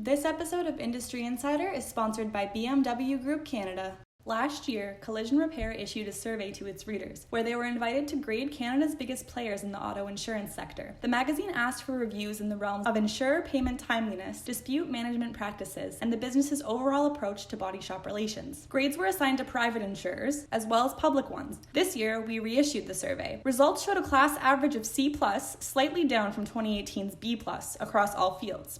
This episode of Industry Insider is sponsored by BMW Group Canada. Last year, Collision Repair issued a survey to its readers, where they were invited to grade Canada's biggest players in the auto insurance sector. The magazine asked for reviews in the realms of insurer payment timeliness, dispute management practices, and the business's overall approach to body shop relations. Grades were assigned to private insurers, as well as public ones. This year, we reissued the survey. Results showed a class average of C+, slightly down from 2018's B+, across all fields.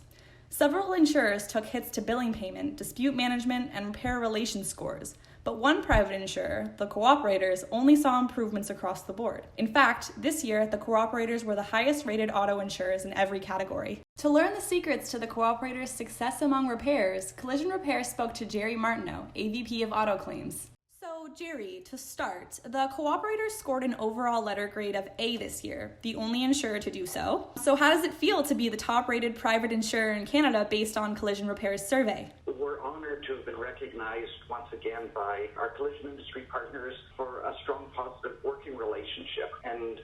Several insurers took hits to billing payment, dispute management, and repair relations scores, but one private insurer, the Cooperators, only saw improvements across the board. In fact, this year, the Cooperators were the highest-rated auto insurers in every category. To learn the secrets to the Cooperators' success among repairs, Collision Repair spoke to Jerry Martineau, AVP of Auto Claims. So, Jerry, to start, the Cooperators scored an overall letter grade of A this year, the only insurer to do so. So how does it feel to be the top-rated private insurer in Canada based on Collision Repair's survey? We're honored to have been recognized once again by our collision industry partners for a strong, positive working relationship. And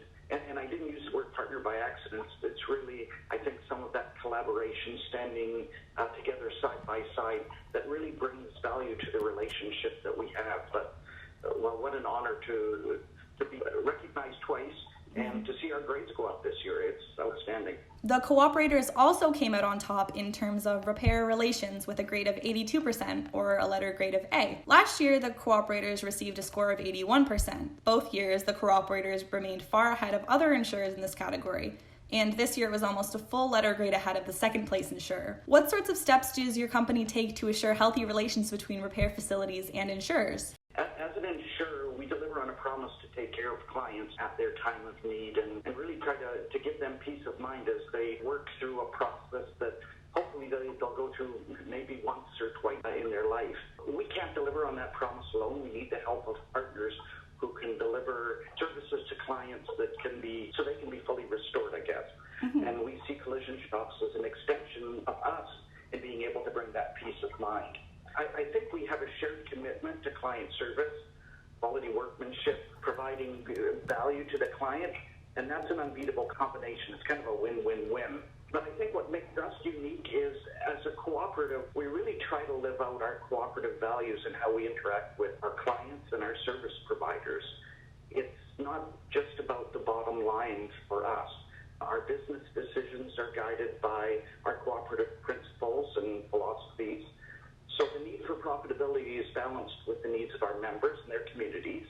I didn't use the word partner by accident. It's really, I think, some of that collaboration, standing together side by side, that really brings value to the relationship that we have. But well, what an honor to be recognized twice and to see our grades go up this year. It's outstanding. The Cooperators also came out on top in terms of repair relations with a grade of 82%, or a letter grade of A. Last year, the Cooperators received a score of 81%. Both years, the Cooperators remained far ahead of other insurers in this category, and this year it was almost a full letter grade ahead of the second place insurer. What sorts of steps does your company take to assure healthy relations between repair facilities and insurers? As an insurer, we deliver on a promise to take care of clients at their time of need and really try to give them peace of mind as they work through a process that hopefully they'll go through maybe once or twice in their life. We can't deliver on that promise alone. We need the help of partners who can deliver services to clients that can be, so they can be fully restored, I guess. Mm-hmm. And we see collision shops as an extension of us in being able to bring that peace of mind. I think we have a shared commitment to client service, quality workmanship, providing value to the client, and that's an unbeatable combination. It's kind of a win-win-win. But I think what makes us unique is, as a cooperative, we really try to live out our cooperative values and how we interact with our clients and our service providers. It's not just about the bottom line for us. Our business decisions are guided by our cooperative principles and philosophies. So the need for profitability is balanced with the needs of our members and their communities.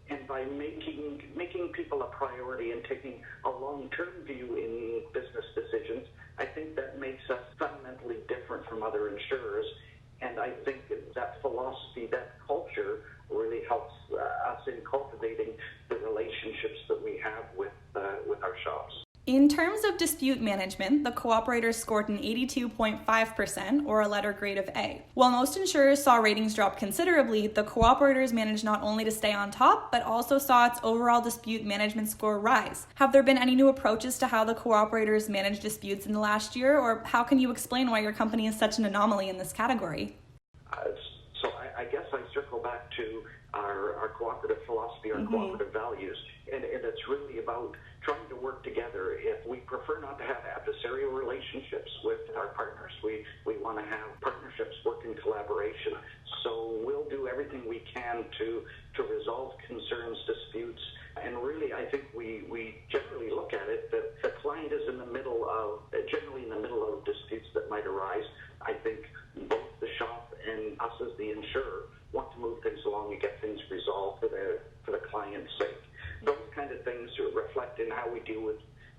And by making people a priority and taking a long-term view in business decisions, I think that makes us fundamentally different from other insurers. And I think that philosophy, that culture, really helps us in cultivating the relationships that we have with our shops. In terms of dispute management, the Cooperators scored an 82.5%, or a letter grade of A. While most insurers saw ratings drop considerably, the Cooperators managed not only to stay on top, but also saw its overall dispute management score rise. Have there been any new approaches to how the Cooperators manage disputes in the last year, or how can you explain why your company is such an anomaly in this category? So I guess I circle back to our cooperative philosophy, our cooperative values, and it's really about trying to work together. If we prefer not to have adversarial relationships with our partners, we want to have partnerships work in collaboration. So we'll do everything we can to resolve concerns, disputes, and really I think we generally look at it that the client is generally in the middle of disputes that might arise. I think both the shop and us as the insurer want to move things along and get things resolved for the client's sake. Those kind of things reflect in how we deal with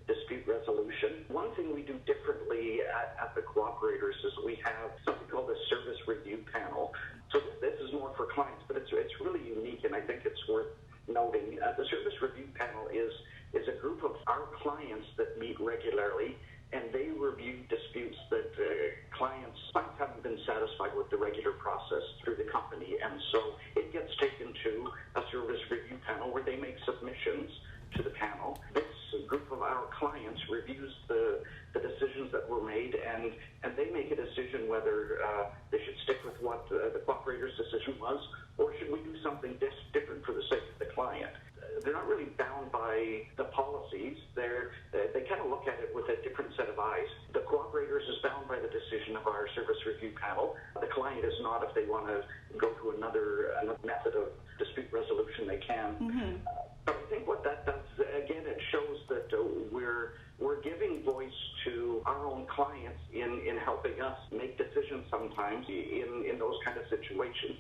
dispute resolution. One thing we do differently at the Cooperators is we have something called a service review panel. So this is more for clients, but it's really unique, and I think it's worth noting. The service review panel is a group of our clients that meet regularly, and they review disputes that clients haven't been satisfied with the regular process through the company. And so it gets taken to a service review panel where they make submissions to the panel. This group of our clients reviews the decisions that were made, and they make a decision whether they should stick with what the Cooperator's decision was, or should we do something different for the sake of the client. they're not really bound by the policies. They kind of look at it with a different set of eyes. The cooperators is bound by the decision of our service review panel. The client is not. If they want to go to another method of dispute resolution, they can. But I think what that does, again, it shows that we're giving voice to our own clients in helping us make decisions sometimes in those kind of situations.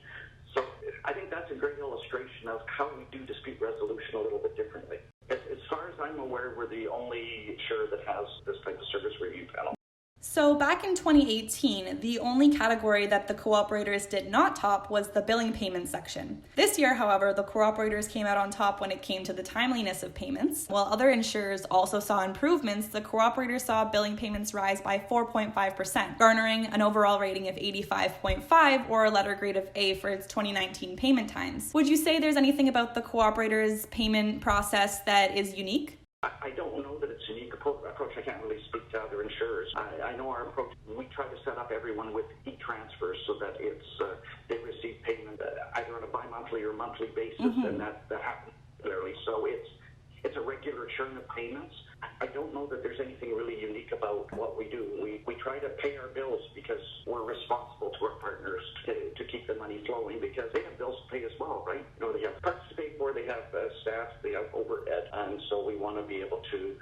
So I think that's a great illustration of how we do dispute resolution a little bit differently. As far as I'm aware, we're the only insurer that has this type of service review panel. So back in 2018, the only category that the cooperators did not top was the billing payment section. This year, however, the cooperators came out on top when it came to the timeliness of payments. While other insurers also saw improvements, the cooperators saw billing payments rise by 4.5%, garnering an overall rating of 85.5 or a letter grade of A for its 2019 payment times. Would you say there's anything about the cooperators' payment process that is unique? I don't know that it's a unique approach. I can't really speak to other insurers. I know our approach, we try to set up everyone with e-transfers so that they receive payment either on a bi-monthly or monthly basis, and that happens regularly. So it's a regular churn of payments. I don't know that there's anything really unique about what we do. We try to pay our bills because we're responsible to our partners to keep the money flowing, because they have bills to pay as well, right? You know, they have parts to pay for, they have staff, they have overhead, and so we want to be able to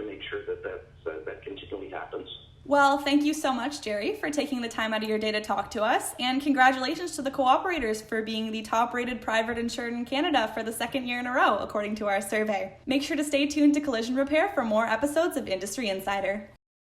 make sure that continually happens. Well, thank you so much, Jerry, for taking the time out of your day to talk to us, and congratulations to the cooperators for being the top-rated private insured in Canada for the second year in a row, according to our survey. Make sure to stay tuned to Collision Repair for more episodes of Industry Insider.